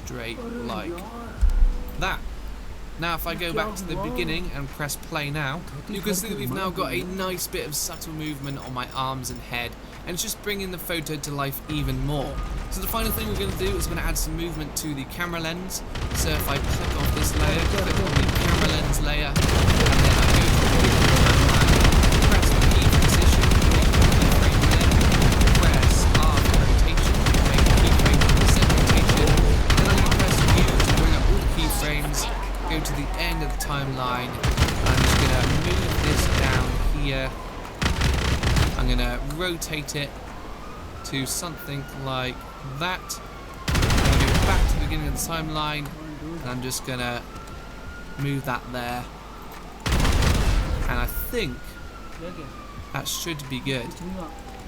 straight like that. Now if I go back to the beginning and press play now, you can see that we've now got a nice bit of subtle movement on my arms and head, and it's just bringing the photo to life even more. So the final thing we're going to do is we're going to add some movement to the camera lens. So if I click off this layer, click on the camera lens layer, and then I go to the timeline, press the key position, make the keyframe there, press R for rotation, make the keyframe for the set rotation, and then I'm going to press U to bring up all the keyframes. Go to the end of the timeline. I'm just going to move this down here. I'm going to rotate it to something like that. I'm going to go back to the beginning of the timeline, and I'm just going to move that there. And I think that should be good.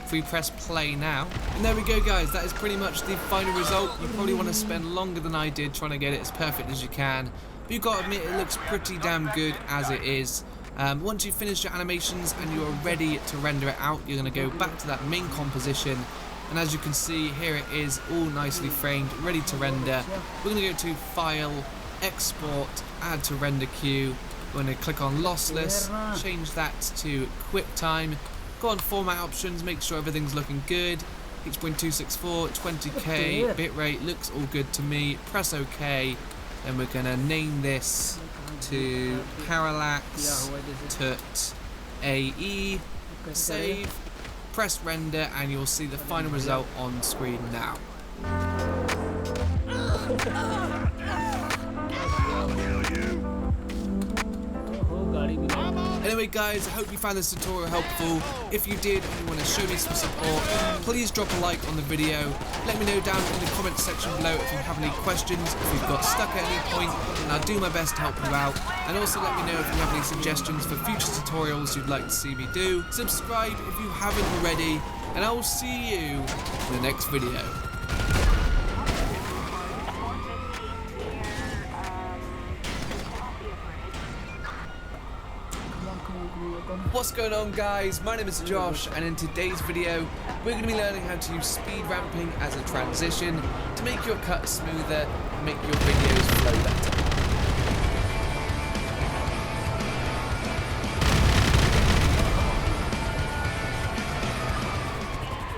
If we press play now, and there we go guys, that is pretty much the final result. You probably want to spend longer than I did trying to get it as perfect as you can, but you've got to admit it looks pretty damn good as it is. Once you've finished your animations and you are ready to render it out, you're going to go back to that main composition, and as you can see here it is all nicely framed, ready to render. We're going to go to File, Export, Add to Render Queue. We're going to click on Lossless, change that to QuickTime. Go on format options, make sure everything's looking good. H.264, 20k, bitrate, looks all good to me. Press OK, and we're going to name this to Parallax Tut AE. Save, press render, and you'll see the final result on screen now. Anyway guys, I hope you found this tutorial helpful. If you did and you want to show me some support, please drop a like on the video. Let me know down in the comments section below if you have any questions, if you've got stuck at any point, and I'll do my best to help you out. And also let me know if you have any suggestions for future tutorials you'd like to see me do. Subscribe if you haven't already, and I will see you in the next video. What's going on guys, my name is Josh, and in today's video we're going to be learning how to use speed ramping as a transition to make your cuts smoother and make your videos flow better.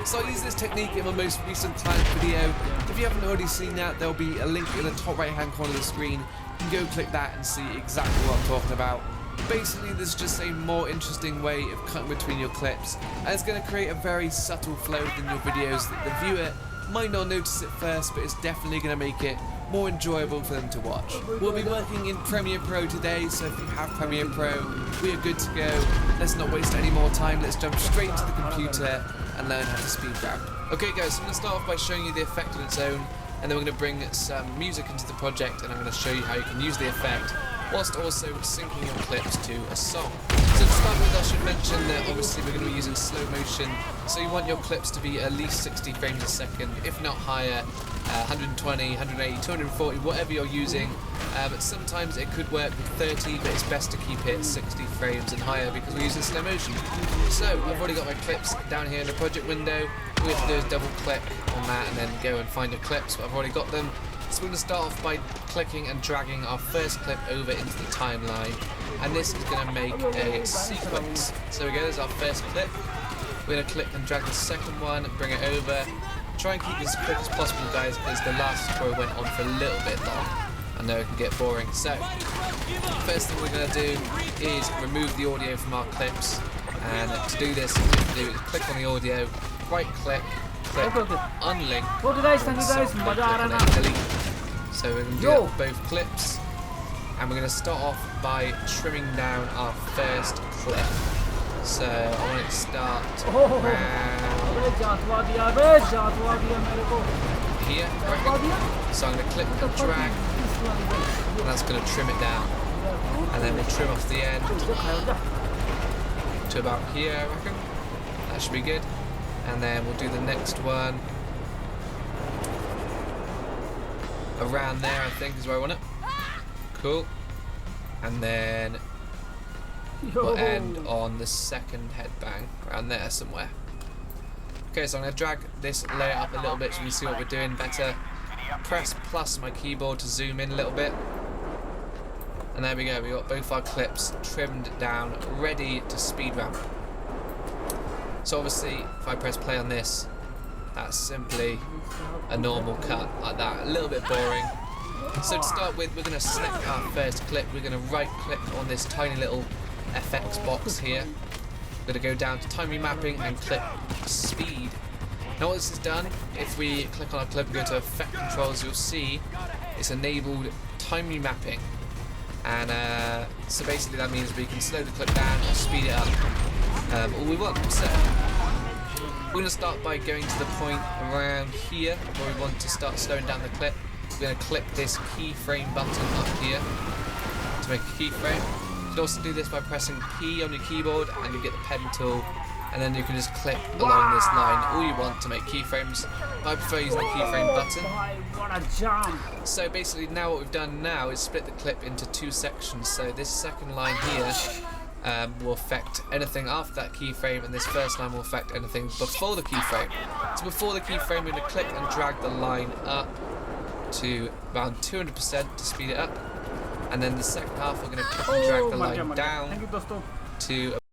So I use this technique in my most recent client video. If you haven't already seen that, there'll be a link in the top right hand corner of the screen. You can go click that and see exactly what I'm talking about. Basically, this is just a more interesting way of cutting between your clips, and it's going to create a very subtle flow within your videos that the viewer might not notice at first, but it's definitely going to make it more enjoyable for them to watch. We'll be working in Premiere Pro today, so if you have Premiere Pro, we are good to go. Let's not waste any more time, let's jump straight to the computer and learn how to speed ramp. Okay guys, so I'm going to start off by showing you the effect on its own, and then we're going to bring some music into the project, and I'm going to show you how you can use the effect whilst also syncing your clips to a song. So to start with, I should mention that obviously we're going to be using slow motion, so you want your clips to be at least 60 frames a second, if not higher, 120, 180, 240, whatever you're using. But sometimes it could work with 30, but it's best to keep it 60 frames and higher because we're using slow motion. So I've already got my clips down here in the project window. All we have to do is double click on that and then go and find your clips, but I've already got them. So we're going to start off by clicking and dragging our first clip over into the timeline, and this is going to make a sequence. So we go, there's our first clip. We're going to click and drag the second one and bring it over. Try and keep this as quick as possible guys, because the last tutorial went on for a little bit long. I know it can get boring. So first thing we're going to do is remove the audio from our clips, and to do this what we do is click on the audio, right click, unlink. Okay guys, thank you guys. Delete. So we're going to do that with both clips, and we're going to start off by trimming down our first clip. So I want it to start around here, right? So I'm going to click and drag, and that's going to trim it down, and then we'll trim off the end to about here, I reckon. That should be good. And then we'll do the next one around there, I think is where I want it. Cool. And then we'll end on the second headbang around there somewhere. Okay, so I'm going to drag this layer up a little bit so you can see what we're doing better. press plus my keyboard to zoom in a little bit. And there we go, we got both our clips trimmed down, ready to speed ramp. So obviously, if I press play on this, that's simply a normal cut like that, a little bit boring. So to start with, we're going to select our first clip. We're going to right click on this tiny little FX box here. We're going to go down to time remapping and click speed. Now what this has done, if we click on our clip and go to effect controls, you'll see it's enabled time remapping. And so basically that means we can slow the clip down or speed it up all we want. So we're going to start by going to the point around here where we want to start slowing down the clip. We're going to click this keyframe button up here to make a keyframe. You can also do this by pressing P on your keyboard and you get the pen tool, and then you can just click along this line all you want to make keyframes. I prefer using the keyframe button. What a jump! So basically now what we've done now is split the clip into two sections. So this second line here will affect anything after that keyframe, and this first line will affect anything before the keyframe. So before the keyframe, we're going to click and drag the line up to around 200% to speed it up, and then the second half we're going to click and drag the line down to